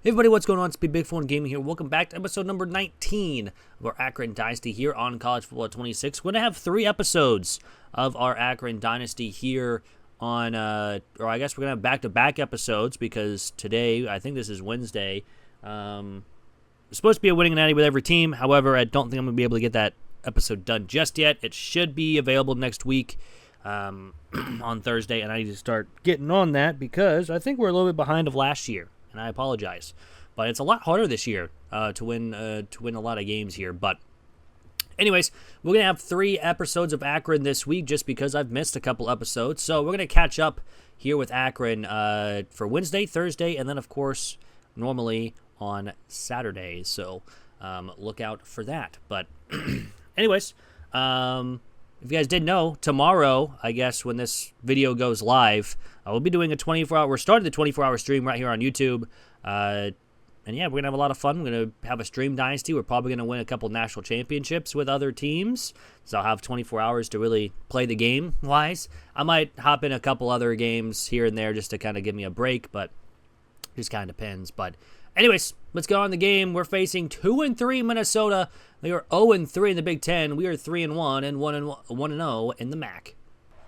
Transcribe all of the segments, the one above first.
Hey everybody, what's going on? It's Big Phone Gaming here. Welcome back to episode number 19 of our Akron Dynasty here on College Football 26. We're going to have 3 episodes of our Akron Dynasty here on, or I guess we're going to have back-to-back episodes because today, I think this is Wednesday, it's supposed to be a winning natty with every team. However, I don't think I'm going to be able to get that episode done just yet. It should be available next week on Thursday, and I need to start getting on that because I think we're a little bit behind of last year. And I apologize, but it's a lot harder this year to win a lot of games here. But anyways, we're gonna have 3 episodes of Akron this week just because I've missed a couple episodes. So we're gonna catch up here with Akron for Wednesday, Thursday, and then of course normally on Saturday. So look out for that. But anyways, if you guys didn't know, tomorrow, I guess, when this video goes live, I will be doing a 24-hour... We're starting the 24-hour stream right here on YouTube. And yeah, we're going to have a lot of fun. We're going to have a stream dynasty. We're probably going to win a couple national championships with other teams. So I'll have 24 hours to really play the game-wise. I might hop in a couple other games here and there just to kind of give me a break, but it just kind of depends. But anyways, let's go on the game. We're facing 2-3 Minnesota. They are 0-3 in the Big Ten. We are 3-1 and 1-0 in the MAC.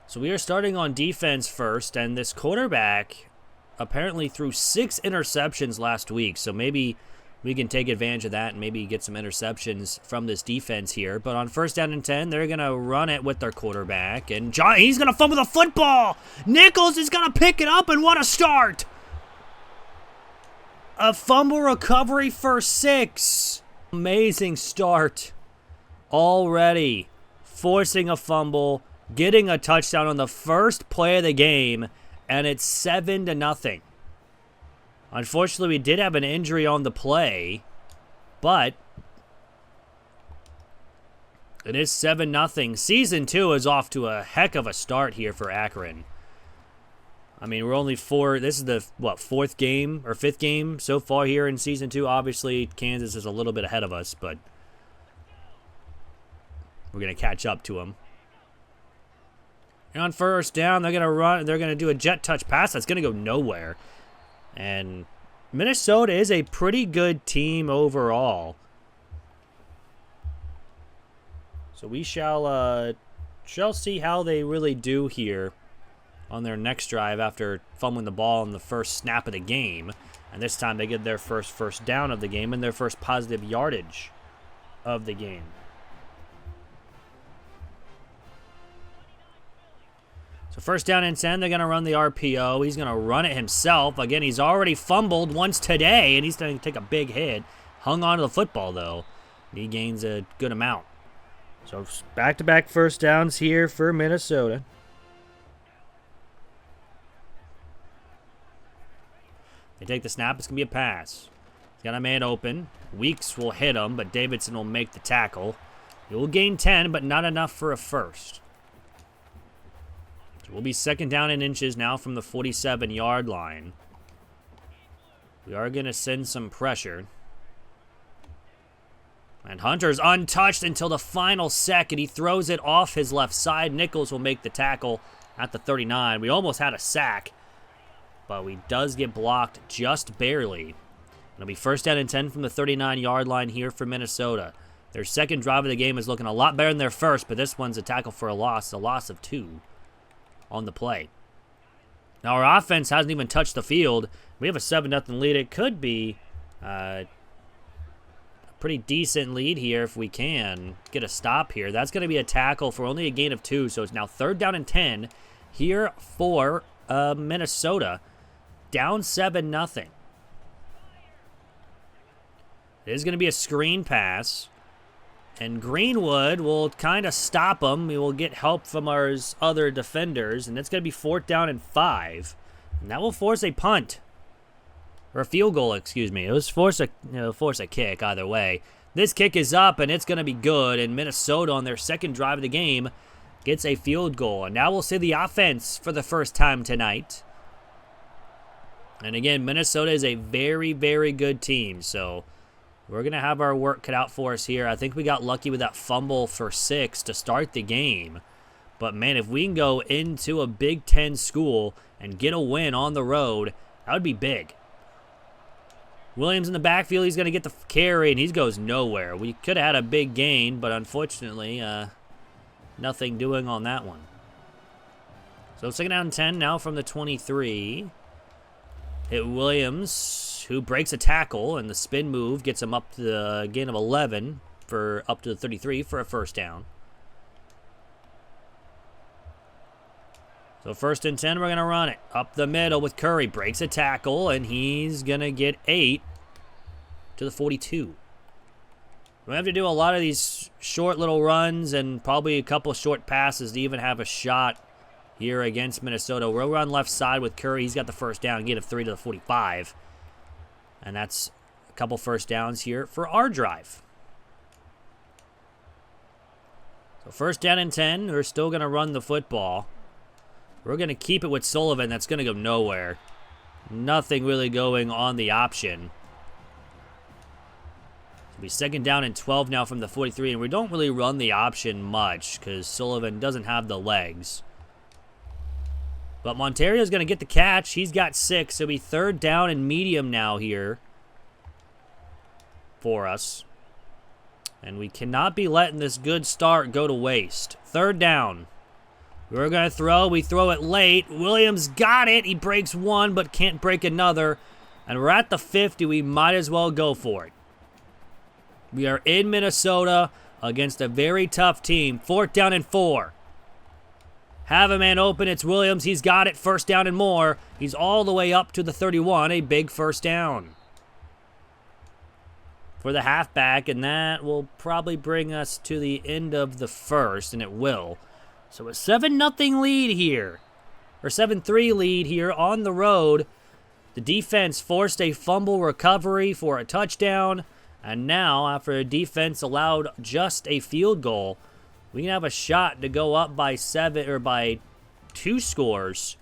So we are starting on defense first, and this quarterback apparently threw 6 interceptions last week. So maybe we can take advantage of that and maybe get some interceptions from this defense here. But on first down and 10, they're going to run it with their quarterback. And he's going to fumble the football. Nichols is going to pick it up, and what a start. A fumble recovery for 6. Amazing start already. Forcing a fumble, getting a touchdown on the first play of the game, and it's 7-0. Unfortunately, we did have an injury on the play, but it is 7-0. Season 2 is off to a heck of a start here for Akron. I mean, we're only 4. This is the, 4th game or 5th game so far here in Season 2. Obviously, Kansas is a little bit ahead of us, but we're going to catch up to them. And on first down, they're going to run. They're going to do a jet touch pass that's going to go nowhere. And Minnesota is a pretty good team overall. So we shall see how they really do here on their next drive after fumbling the ball on the first snap of the game. And this time they get their first down of the game and their first positive yardage of the game. So first down and 10, they're going to run the RPO. He's going to run it himself. Again, he's already fumbled once today, and he's going to take a big hit. Hung on to the football, though. And he gains a good amount. So back-to-back first downs here for Minnesota. They take the snap. It's going to be a pass. He's got a man open. Weeks will hit him, but Davidson will make the tackle. He will gain 10, but not enough for a first. So we'll be second down in inches now from the 47-yard line. We are going to send some pressure. And Hunter's untouched until the final second. He throws it off his left side. Nichols will make the tackle at the 39. We almost had a sack, but we does get blocked just barely. It'll be first down and 10 from the 39-yard line here for Minnesota. Their second drive of the game is looking a lot better than their first, but this one's a tackle for a loss of 2 on the play. Now our offense hasn't even touched the field. We have a 7-0 lead. It could be a pretty decent lead here if we can get a stop here. That's going to be a tackle for only a gain of 2, so it's now third down and 10 here for Minnesota. Down 7-0. It is going to be a screen pass. And Greenwood will kind of stop him. We will get help from our other defenders. And it's going to be fourth down and 5. And that will force a punt. Or a field goal, excuse me. It was force a kick either way. This kick is up, and it's going to be good. And Minnesota, on their second drive of the game, gets a field goal. And now we'll see the offense for the first time tonight. And again, Minnesota is a very, very good team. So we're going to have our work cut out for us here. I think we got lucky with that fumble for 6 to start the game. But, man, if we can go into a Big Ten school and get a win on the road, that would be big. Williams in the backfield. He's going to get the carry, and he goes nowhere. We could have had a big gain, but unfortunately, nothing doing on that one. So 2nd down and 10 now from the 23. Hit Williams, who breaks a tackle, and the spin move gets him up to the gain of 11 for up to the 33 for a first down. So 1st and 10, we're going to run it. Up the middle with Curry. Breaks a tackle, and he's going to get 8 to the 42. We have to do a lot of these short little runs and probably a couple short passes to even have a shot here against Minnesota. We'll run left side with Curry. He's got the first down, gain of 3 to the 45. And that's a couple first downs here for our drive. So 1st down and 10. We're still going to run the football. We're going to keep it with Sullivan. That's going to go nowhere. Nothing really going on the option. It'll be 2nd down and 12 now from the 43. And we don't really run the option much because Sullivan doesn't have the legs. But Monterio's going to get the catch. He's got 6. It'll be 3rd down and medium now here for us. And we cannot be letting this good start go to waste. 3rd down. We're going to throw. We throw it late. Williams got it. He breaks one but can't break another. And we're at the 50. We might as well go for it. We are in Minnesota against a very tough team. 4th down and 4. Have a man open. It's Williams. He's got it. 1st down and more. He's all the way up to the 31. A big first down for the halfback. And that will probably bring us to the end of the first. And it will. So a 7-0 lead here. Or 7-3 lead here on the road. The defense forced a fumble recovery for a touchdown. And now, after the defense allowed just a field goal, we can have a shot to go up by 7 or by 2 scores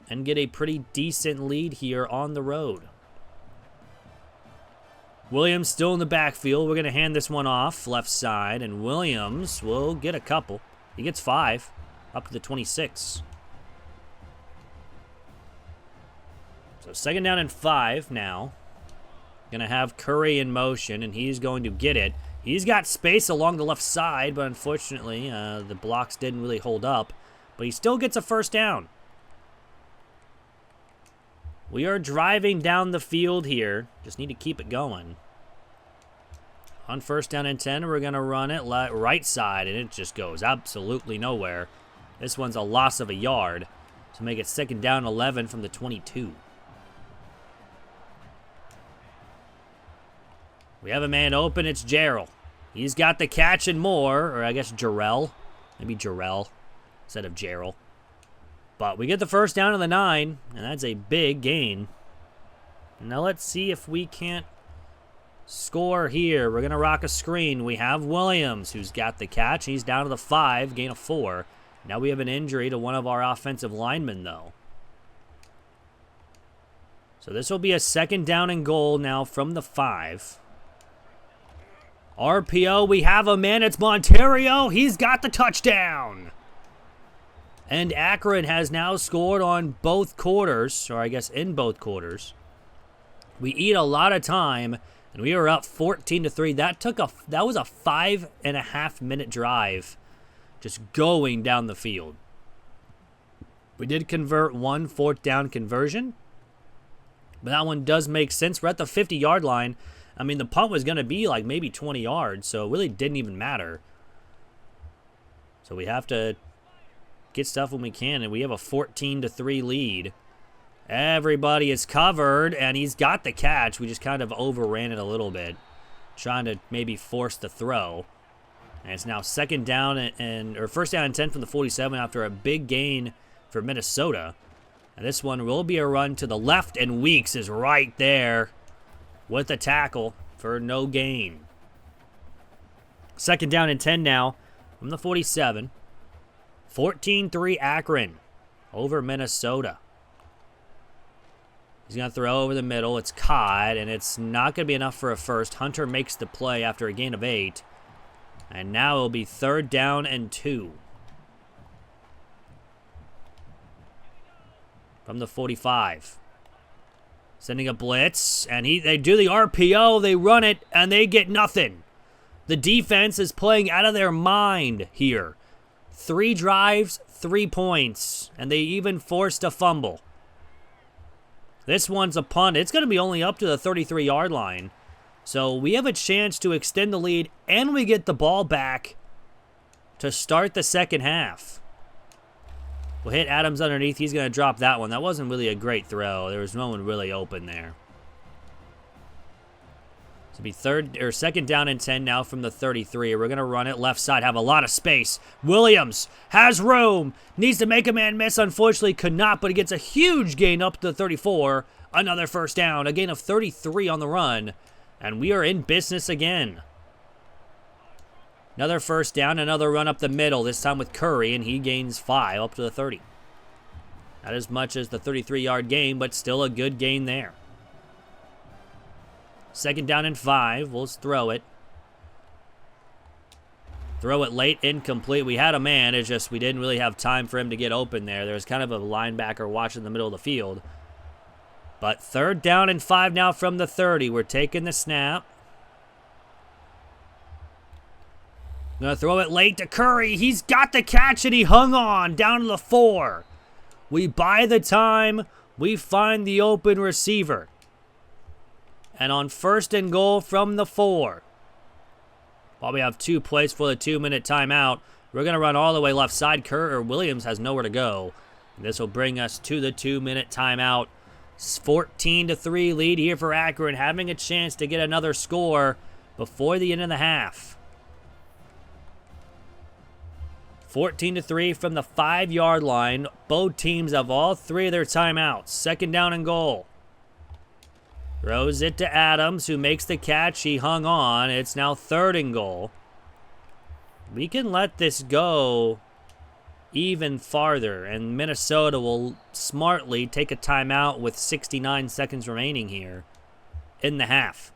and get a pretty decent lead here on the road. Williams still in the backfield. We're going to hand this one off left side, and Williams will get a couple. He gets 5 up to the 26. So 2nd down and 5 now. Going to have Curry in motion, and he's going to get it. He's got space along the left side, but unfortunately, the blocks didn't really hold up. But he still gets a first down. We are driving down the field here. Just need to keep it going. On 1st down and 10, we're going to run it right side, and it just goes absolutely nowhere. This one's a loss of a yard to make it 2nd down 11 from the 22. We have a man open. It's Jarrell. He's got the catch and more, or I guess Jarrell. Maybe Jarrell instead of Jarrell. But we get the first down of the 9, and that's a big gain. Now let's see if we can't score here. We're going to rock a screen. We have Williams, who's got the catch. He's down to the 5, gain of 4. Now we have an injury to one of our offensive linemen, though. So this will be a 2nd down and goal now from the 5. RPO, we have a man. It's Monterio. He's got the touchdown. And Akron has now scored on both quarters, or I guess in both quarters. We eat a lot of time, and we were up 14-3. That was a 5.5-minute drive just going down the field. We did convert one 4th down conversion, but that one does make sense. We're at the 50-yard line. I mean, the punt was going to be like maybe 20 yards, so it really didn't even matter. So we have to get stuff when we can, and we have a 14-3 lead. Everybody is covered, and he's got the catch. We just kind of overran it a little bit, trying to maybe force the throw. And it's now 2nd down or 1st down and 10 from the 47 after a big gain for Minnesota. And this one will be a run to the left, and Weeks is right there with a tackle for no gain. 2nd down and 10 now from the 47. 14-3 Akron over Minnesota. He's going to throw over the middle. It's caught, and it's not going to be enough for a first. Hunter makes the play after a gain of 8. And now it'll be 3rd down and 2. From the 45. Sending a blitz, and they do the RPO, they run it, and they get nothing. The defense is playing out of their mind here. 3 drives, 3 points, and they even forced a fumble. This one's a punt. It's going to be only up to the 33-yard line. So we have a chance to extend the lead, and we get the ball back to start the second half. We'll hit Adams underneath. He's going to drop that one. That wasn't really a great throw. There was no one really open there. So it'll be second down and 10 now from the 33. We're going to run it left side, have a lot of space. Williams has room. Needs to make a man miss. Unfortunately, could not, but he gets a huge gain up to the 34. Another first down. A gain of 33 on the run. And we are in business again. Another first down, another run up the middle, this time with Curry, and he gains 5 up to the 30. Not as much as the 33-yard gain, but still a good gain there. Second down and 5. We'll throw it. Throw it late, incomplete. We had a man, it's just we didn't really have time for him to get open there. There was kind of a linebacker watching the middle of the field. But third down and 5 now from the 30. We're taking the snap. Gonna throw it late to Curry. He's got the catch and he hung on down to the 4. We buy the time. We find the open receiver. And on first and goal from the 4. While we have 2 plays for the 2-minute timeout, we're gonna run all the way left side. Williams has nowhere to go. And this will bring us to the 2-minute timeout. 14-3 lead here for Akron, having a chance to get another score before the end of the half. 14-3 from the 5-yard line. Both teams have all 3 of their timeouts. Second down and goal. Throws it to Adams, who makes the catch. He hung on. It's now third and goal. We can let this go even farther, and Minnesota will smartly take a timeout with 69 seconds remaining here in the half.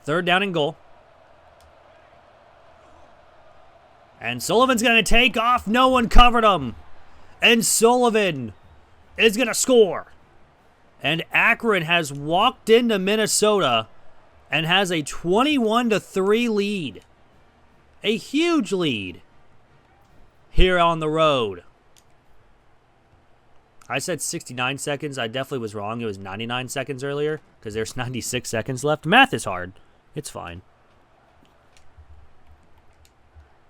Third down and goal. And Sullivan's going to take off. No one covered him. And Sullivan is going to score. And Akron has walked into Minnesota and has a 21-3 lead. A huge lead here on the road. I said 69 seconds. I definitely was wrong. It was 99 seconds earlier because there's 96 seconds left. Math is hard. It's fine.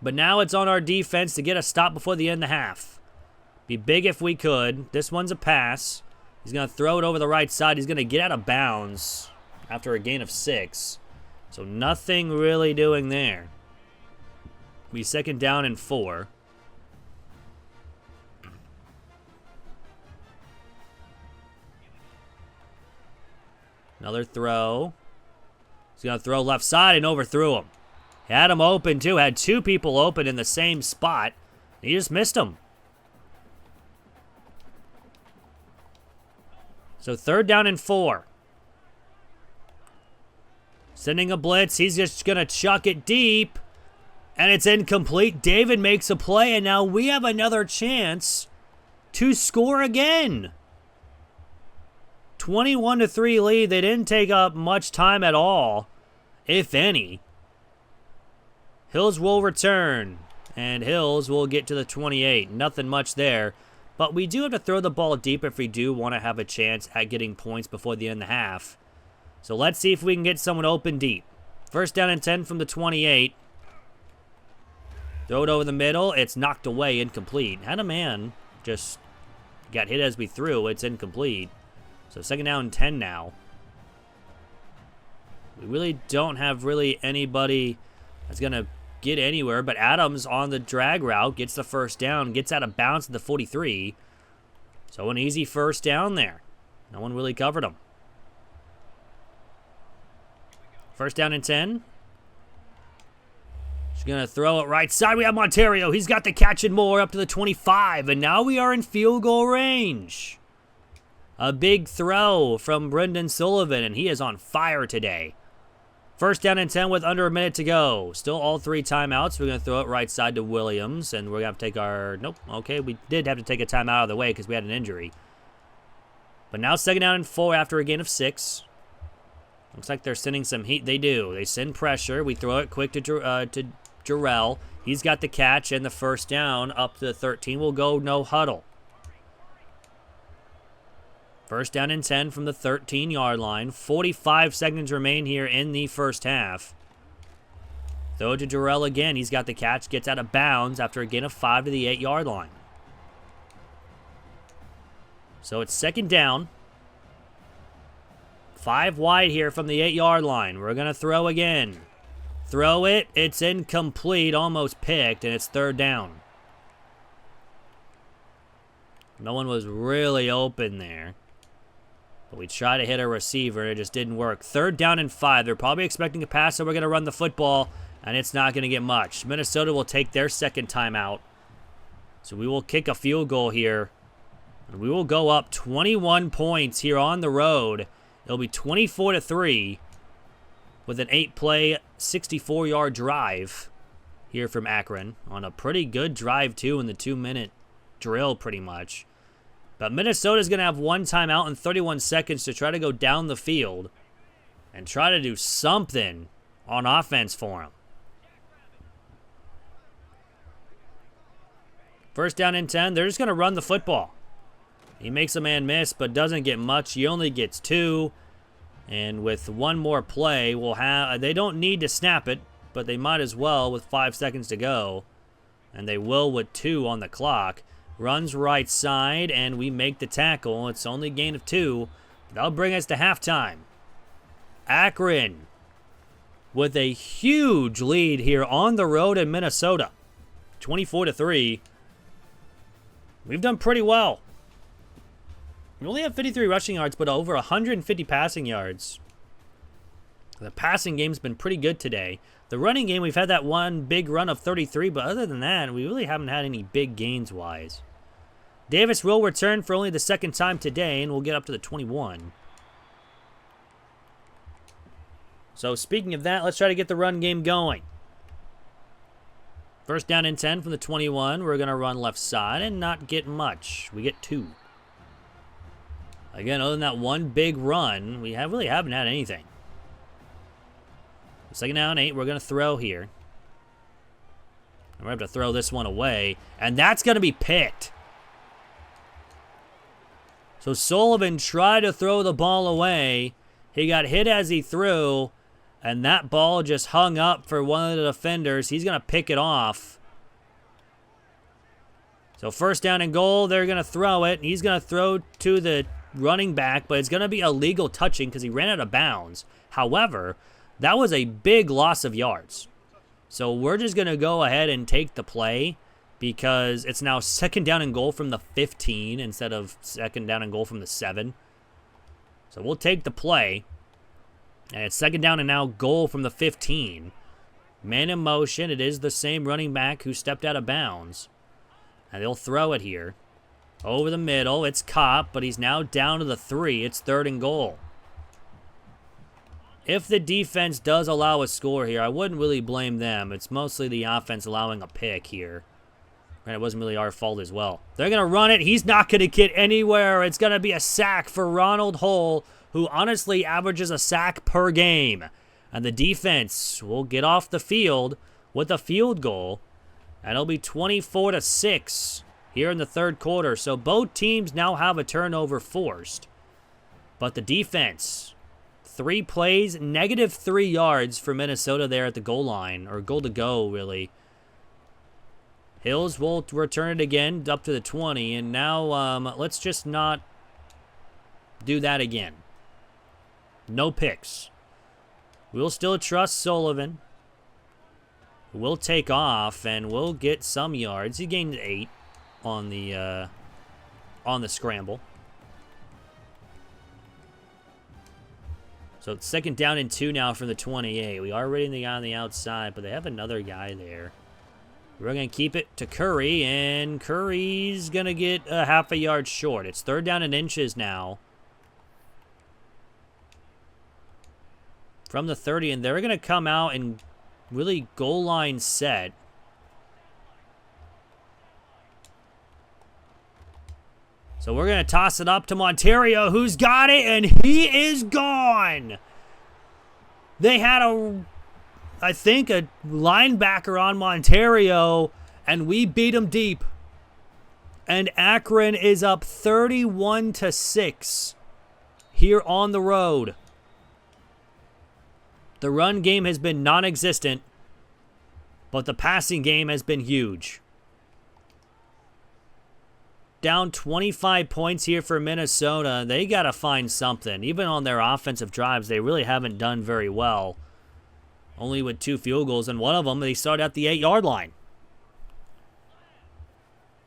But now it's on our defense to get a stop before the end of the half. Be big if we could. This one's a pass. He's going to throw it over the right side. He's going to get out of bounds after a gain of 6. So nothing really doing there. Be second down and 4. Another throw. He's going to throw left side and overthrew him. Had him open, too. Had 2 people open in the same spot. He just missed him. So third down and 4. Sending a blitz. He's just going to chuck it deep. And it's incomplete. David makes a play, and now we have another chance to score again. 21-3 lead. They didn't take up much time at all, if any. Hills will return, and Hills will get to the 28. Nothing much there, but we do have to throw the ball deep if we do want to have a chance at getting points before the end of the half. So let's see if we can get someone open deep. First down and 10 from the 28. Throw it over the middle. It's knocked away, incomplete. Had a man, just got hit as we threw. It's incomplete. So second down and 10 now. We really don't have anybody that's going to get anywhere, but Adams on the drag route gets the first down, gets out of bounds at the 43. So an easy first down there. No one really covered him. First down and 10. He's going to throw it right side. We have Monterio. He's got the catch and more up to the 25, and now we are in field goal range. A big throw from Brendan Sullivan, and he is on fire today. First down and 10 with under a minute to go. Still all 3 timeouts. We're going to throw it right side to Williams, and we're going to have to take our... Nope, okay, we did have to take a timeout out of the way because we had an injury. But now 2nd down and 4 after a gain of 6. Looks like they're sending some heat. They do. They send pressure. We throw it quick to Jarrell. He's got the catch and the 1st down up to the 13. We'll go no huddle. 1st down and 10 from the 13-yard line. 45 seconds remain here in the 1st half. Throw to Jarrell again. He's got the catch. Gets out of bounds after a gain of 5 to the 8-yard line. So it's 2nd down. 5 wide here from the 8-yard line. We're going to throw again. Throw it. It's incomplete. Almost picked, and it's 3rd down. No one was really open there. But we tried to hit a receiver, and it just didn't work. 3rd down and 5. They're probably expecting a pass, so we're going to run the football, and it's not going to get much. Minnesota will take their 2nd timeout. So we will kick a field goal here. And we will go up 21 points here on the road. It'll be 24-3 with an 8-play, 64-yard drive here from Akron on a pretty good drive, too, in the 2-minute drill, pretty much. But Minnesota's going to have 1 timeout and 31 seconds to try to go down the field and try to do something on offense for them. 1st down and 10. They're just going to run the football. He makes a man miss, but doesn't get much. He only gets 2. And with 1 more play, we'll have. They don't need to snap it, but they might as well with 5 seconds to go. And they will with 2 on the clock. Runs right side, and we make the tackle. It's only a gain of 2. That'll bring us to halftime. Akron with a huge lead here on the road in Minnesota. 24-3. We've done pretty well. We only have 53 rushing yards, but over 150 passing yards. The passing game's been pretty good today. The running game, we've had that one big run of 33, but other than that, we really haven't had any big gains-wise. Davis will return for only the 2nd time today, and we'll get up to the 21. So speaking of that, let's try to get the run game going. 1st down and 10 from the 21. We're going to run left side and not get much. We get 2. Again, other than that one big run, we really haven't had anything. 2nd down and 8. We're going to throw here. And we're going to have to throw this one away. And that's going to be picked. So Sullivan tried to throw the ball away. He got hit as he threw. And that ball just hung up for one of the defenders. He's going to pick it off. So 1st down and goal. They're going to throw it. He's going to throw to the running back, but it's going to be illegal touching because he ran out of bounds. However, that was a big loss of yards. So we're just going to go ahead and take the play because it's now 2nd down and goal from the 15 instead of 2nd down and goal from the 7. So we'll take the play. And it's 2nd down and now goal from the 15. Man in motion. It is the same running back who stepped out of bounds. And they'll throw it here. Over the middle, it's caught, but he's now down to the 3. It's 3rd and goal. If the defense does allow a score here, I wouldn't really blame them. It's mostly the offense allowing a pick here. And it wasn't really our fault as well. They're going to run it. He's not going to get anywhere. It's going to be a sack for Ronald Hull, who honestly averages a sack per game. And the defense will get off the field with a field goal. And it'll be 24-6. Here in the 3rd quarter. So both teams now have a turnover forced. But the defense, 3 plays, -3 yards for Minnesota there at the goal line. Or goal to go, really. Hills will return it again up to the 20. And now let's just not do that again. No picks. We'll still trust Sullivan. We'll take off and we'll get some yards. He gained 8. On the scramble. So it's 2nd down and 2 now from the 28. We are reading the guy on the outside, but they have another guy there. We're going to keep it to Curry, and Curry's going to get a half a yard short. It's 3rd down and inches now. From the 30, and they're going to come out and really goal line set. So we're going to toss it up to Monterio, who's got it, and he is gone. They had I think, a linebacker on Monterio, and we beat him deep. And Akron is up 31-6 here on the road. The run game has been non-existent, but the passing game has been huge. Down 25 points here for Minnesota. They got to find something. Even on their offensive drives, they really haven't done very well. Only with 2 field goals, and one of them, they start at the 8-yard line.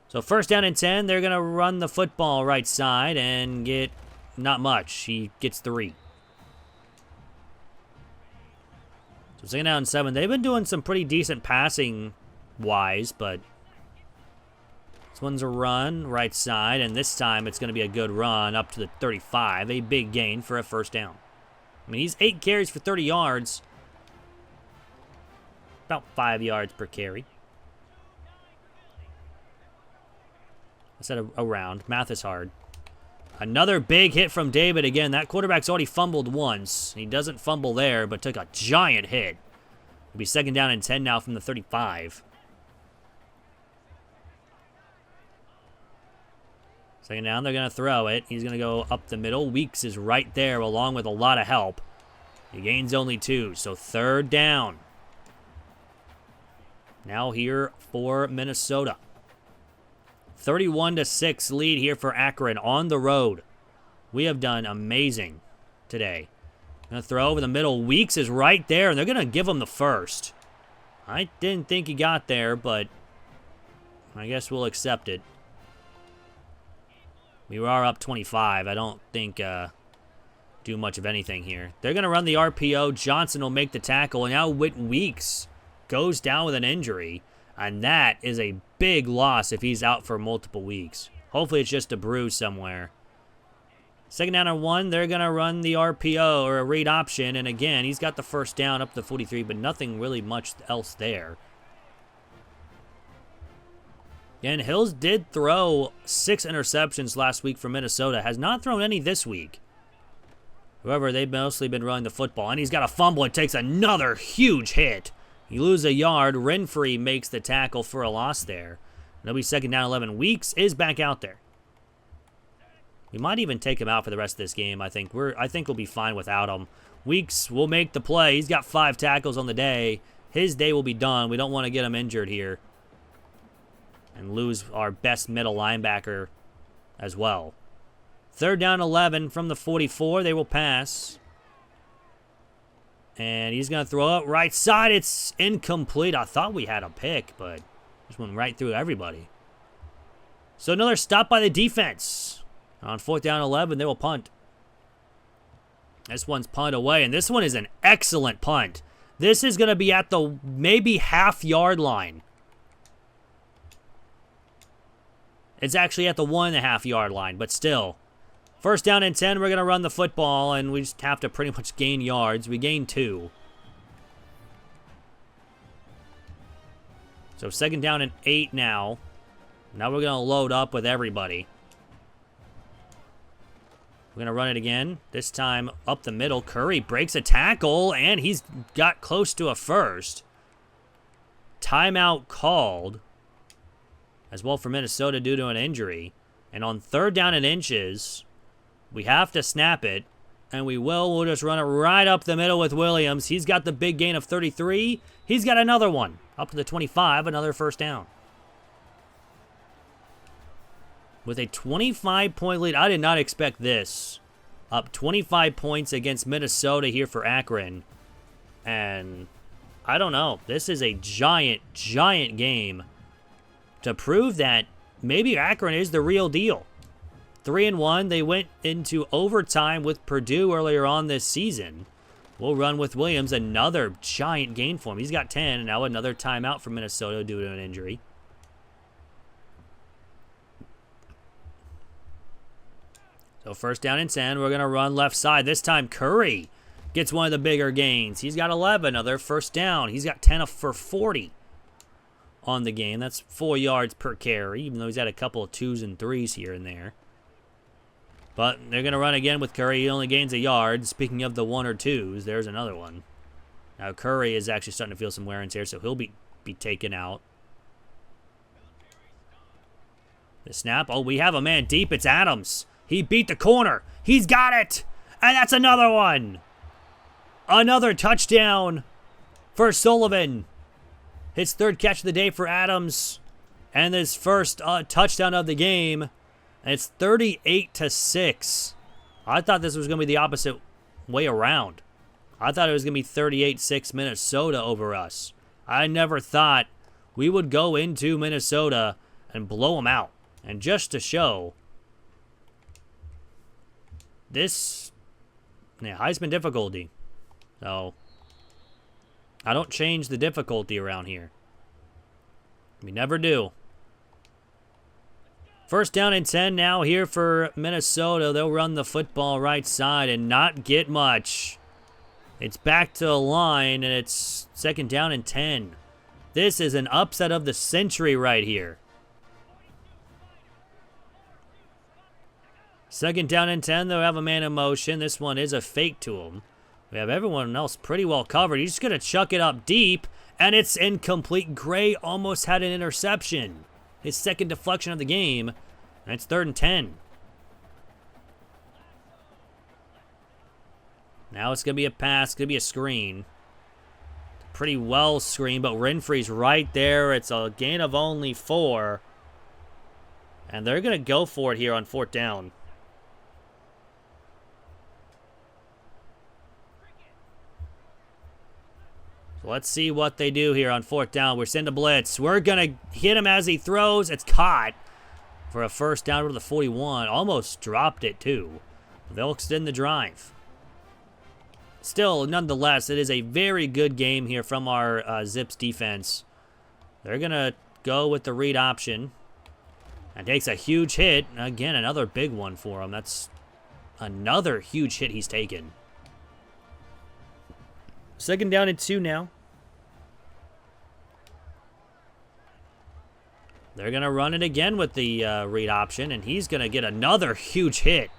So first down and 10, they're going to run the football right side and get not much. He gets 3. So second down and 7. They've been doing some pretty decent passing-wise, but this one's a run right side, and this time it's going to be a good run up to the 35. A big gain for a first down. I mean, he's 8 carries for 30 yards. About 5 yards per carry. I said around. Math is hard. Another big hit from David. Again, that quarterback's already fumbled once. He doesn't fumble there, but took a giant hit. It'll be second down and 10 now from the 35. Second down, they're going to throw it. He's going to go up the middle. Weeks is right there along with a lot of help. He gains only 2, so third down. Now here for Minnesota. 31-6 lead here for Akron on the road. We have done amazing today. Going to throw over the middle. Weeks is right there, and they're going to give him the first. I didn't think he got there, but I guess we'll accept it. We are up 25. I don't think do much of anything here. They're going to run the RPO. Johnson will make the tackle, and now Whit Weeks goes down with an injury, and that is a big loss if he's out for multiple weeks. Hopefully it's just a bruise somewhere. Second down and 1, they're going to run the RPO or a read option, and again, he's got the first down up to 43, but nothing really much else there. And Hills did throw 6 interceptions last week for Minnesota, has not thrown any this week. However, they've mostly been running the football, and he's got a fumble. It takes another huge hit. You lose a yard. Renfrey makes the tackle for a loss there. It'll be second down 11. Weeks is back out there. We might even take him out for the rest of this game. I think we'll be fine without him. Weeks will make the play. He's got 5 tackles on the day. His day will be done. We don't want to get him injured here and lose our best middle linebacker as well. Third down 11 from the 44. They will pass. And he's going to throw it right side. It's incomplete. I thought we had a pick, but just went right through everybody. So another stop by the defense. On fourth down 11, they will punt. This one's punt away, and this one is an excellent punt. This is going to be at the maybe half-yard line. It's actually at the 1.5-yard line, but still. First down and 10, we're going to run the football, and we just have to pretty much gain yards. We gained 2. So second down and 8 now. Now we're going to load up with everybody. We're going to run it again. This time up the middle. Curry breaks a tackle, and he's got close to a first. Timeout called as well for Minnesota due to an injury. And on third down and inches, we have to snap it, and we will. We'll just run it right up the middle with Williams. He's got the big gain of 33. He's got another one up to the 25, another first down. With a 25-point lead, I did not expect this. Up 25 points against Minnesota here for Akron. And I don't know. This is a giant, giant game to prove that maybe Akron is the real deal. 3-1. They went into overtime with Purdue earlier on this season. We'll run with Williams. Another giant gain for him. He's got 10, and now another timeout for Minnesota due to an injury. So first down and 10, we're going to run left side. This time Curry gets one of the bigger gains. He's got 11, another first down. He's got 10 for 40 on the game. That's 4 yards per carry, even though he's had a couple of 2s and 3s here and there. But they're going to run again with Curry. He only gains a yard. Speaking of the 1 or 2s, there's another one. Now Curry is actually starting to feel some wear and tear, so he'll be taken out. The snap. Oh, we have a man deep. It's Adams. He beat the corner. He's got it. And that's another one. Another touchdown for Sullivan. His 3rd catch of the day for Adams. And his first touchdown of the game. And it's 38-6. I thought this was going to be the opposite way around. I thought it was going to be 38-6 Minnesota over us. I never thought we would go into Minnesota and blow them out. And just to show this Heisman difficulty. So I don't change the difficulty around here. We never do. First down and 10 now here for Minnesota. They'll run the football right side and not get much. It's back to the line, and it's 2nd down and 10. This is an upset of the century right here. 2nd down and 10. They'll have a man in motion. This one is a fake to him. We have everyone else pretty well covered. He's just going to chuck it up deep, and it's incomplete. Gray almost had an interception. His 2nd deflection of the game, and it's 3rd and 10. Now it's going to be a pass. It's going to be a screen. Pretty well screened, but Renfree's right there. It's a gain of only 4. And they're going to go for it here on 4th down. So let's see what they do here on 4th down. We're sending a blitz. We're going to hit him as he throws. It's caught for a first down to the 41. Almost dropped it, too. They'll extend the drive. Still, nonetheless, it is a very good game here from our Zips defense. They're going to go with the read option. And takes a huge hit. Again, another big one for him. That's another huge hit he's taken. 2nd down and 2 now. They're going to run it again with the read option, and he's going to get another huge hit.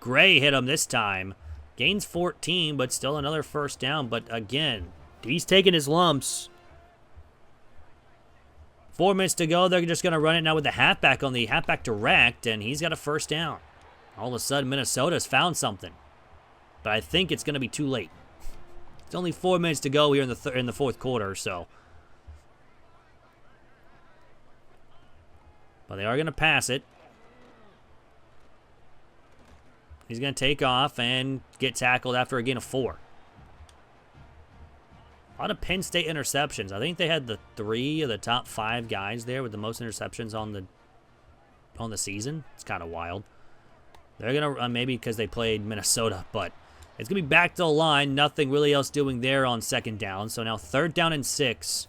Gray hit him this time. Gains 14, but still another first down. But again, he's taking his lumps. 4 minutes to go. They're just going to run it now with the halfback on the halfback direct, and he's got a first down. All of a sudden, Minnesota's found something. But I think it's going to be too late. It's only 4 minutes to go here in the 4th quarter, so. But they are going to pass it. He's going to take off and get tackled after a gain of 4. A lot of Penn State interceptions. I think they had the 3 of the top 5 guys there with the most interceptions on the season. It's kind of wild. They're going to maybe because they played Minnesota, but it's going to be back to the line. Nothing really else doing there on 2nd down. So now 3rd down and 6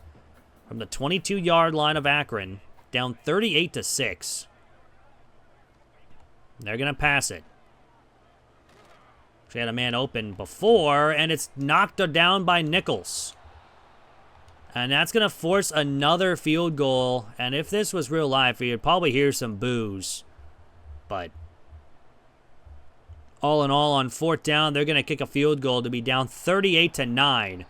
from the 22-yard line of Akron, down 38-6. They're going to pass it. She had a man open before, and it's knocked down by Nichols. And that's going to force another field goal. And if this was real life, you'd probably hear some boos. But all in all, on 4th down, they're going to kick a field goal to be down 38-9.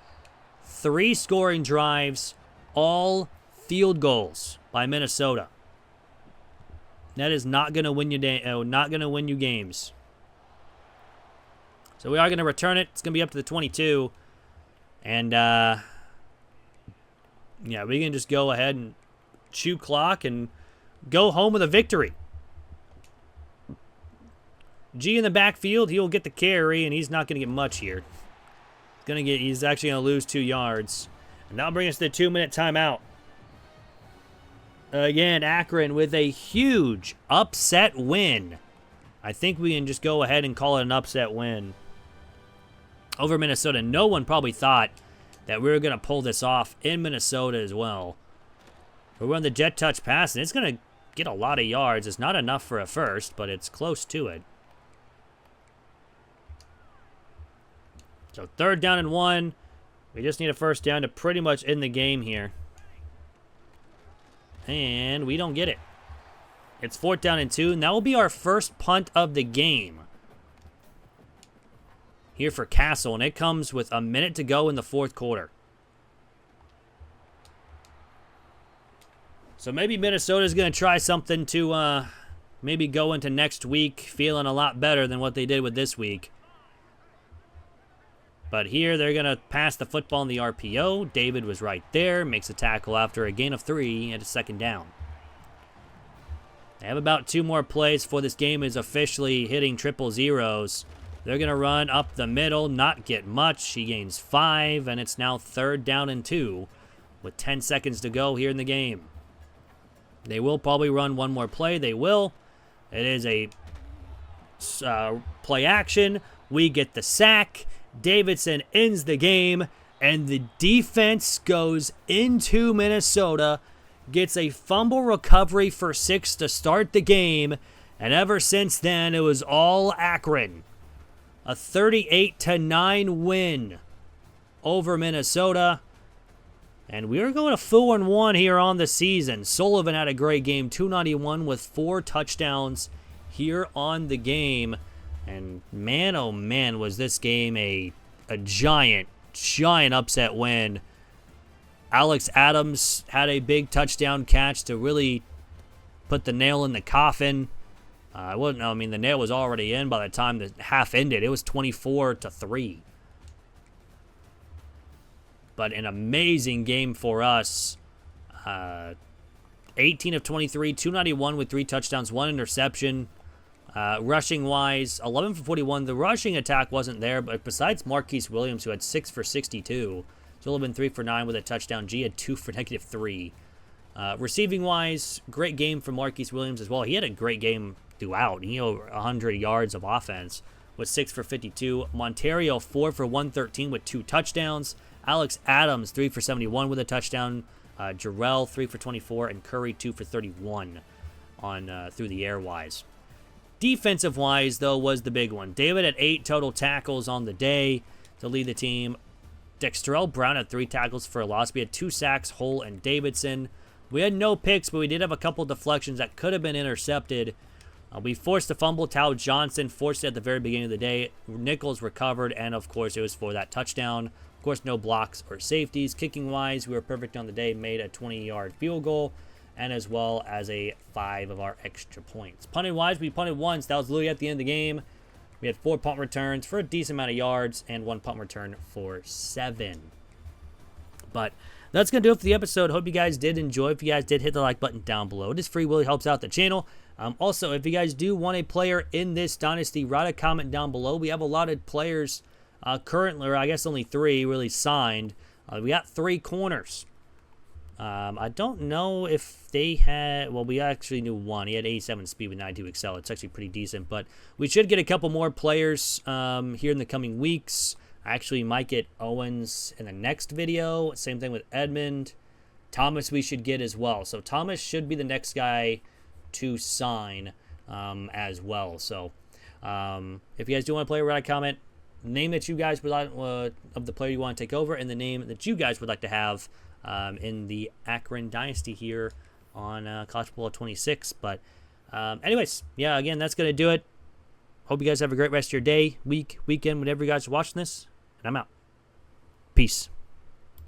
3 scoring drives, all field goals by Minnesota. That is not going to win you games. So we are going to return it. It's going to be up to the 22. And, yeah, we can just go ahead and chew clock and go home with a victory. G in the backfield, he'll get the carry, and he's not going to get much here. He's actually going to lose 2 yards. And that'll bring us to the 2-minute timeout. Again, Akron with a huge upset win. I think we can just go ahead and call it an upset win over Minnesota. No one probably thought that we were going to pull this off in Minnesota as well. We run the jet touch pass, and it's going to get a lot of yards. It's not enough for a first, but it's close to it. So 3rd down and 1. We just need a first down to pretty much end the game here. And we don't get it. It's 4th down and 2, and that will be our first punt of the game here for Castle, and it comes with a minute to go in the 4th quarter. So maybe Minnesota's going to try something to maybe go into next week feeling a lot better than what they did with this week. But here they're going to pass the football in the RPO. David was right there, makes a tackle after a gain of 3 at a 2nd down. They have about 2 more plays before this game is officially hitting triple zeros. They're going to run up the middle, not get much. He gains 5, and it's now 3rd down and 2 with 10 seconds to go here in the game. They will probably run one more play. They will. It is a play action. We get the sack. Davidson ends the game, and the defense goes into Minnesota, gets a fumble recovery for 6 to start the game, and ever since then, it was all Akron. A 38-9 win over Minnesota. And we are going to 4-1 here on the season. Sullivan had a great game, 291 with 4 touchdowns here on the game. And man, oh man, was this game a giant upset win. Alex Adams had a big touchdown catch to really put the nail in the coffin. The nail was already in by the time the half ended. It was 24-3. But an amazing game for us. 18 of 23, 291 with 3 touchdowns, 1 interception. Rushing-wise, 11 for 41. The rushing attack wasn't there, but besides Marquise Williams, who had 6 for 62, Sullivan 3 for 9 with a touchdown. G had 2 for -3. Receiving-wise, great game for Marquise Williams as well. He had a great game throughout. He had over 100 yards of offense with 6 for 52. Monterio 4 for 113 with 2 touchdowns. Alex Adams 3 for 71 with a touchdown. Jarrell 3 for 24, and Curry 2 for 31 on through the air-wise. Defensive-wise, though, was the big one. David had 8 total tackles on the day to lead the team. Dexterell Brown had 3 tackles for a loss. We had 2 sacks, Hull and Davidson. We had no picks, but we did have a couple deflections that could have been intercepted. We forced a fumble. Tao Johnson forced it at the very beginning of the day. Nichols recovered, and, of course, it was for that touchdown. Of course, no blocks or safeties. Kicking-wise, we were perfect on the day, made a 20-yard field goal, and as well as 5 of our extra points. Punting-wise, we punted once. That was literally at the end of the game. We had 4 punt returns for a decent amount of yards, and 1 punt return for 7. But that's going to do it for the episode. Hope you guys did enjoy. If you guys did, hit the like button down below. It is free, really helps out the channel. Also, if you guys do want a player in this dynasty, write a comment down below. We have a lot of players currently, or I guess only 3 really signed. We got 3 corners. I don't know if they had... Well, we actually knew 1. He had 87 speed with 92 excel. It's actually pretty decent. But we should get a couple more players here in the coming weeks. I actually might get Owens in the next video. Same thing with Edmund. Thomas we should get as well. So Thomas should be the next guy to sign as well. So if you guys do want to play, write a comment. Name that you guys would like of the player you want to take over, and the name that you guys would like to have in the Akron Dynasty here on College Football 26. But anyways, yeah, again, that's going to do it. Hope you guys have a great rest of your day, week, weekend, whenever you guys are watching this. And I'm out. Peace.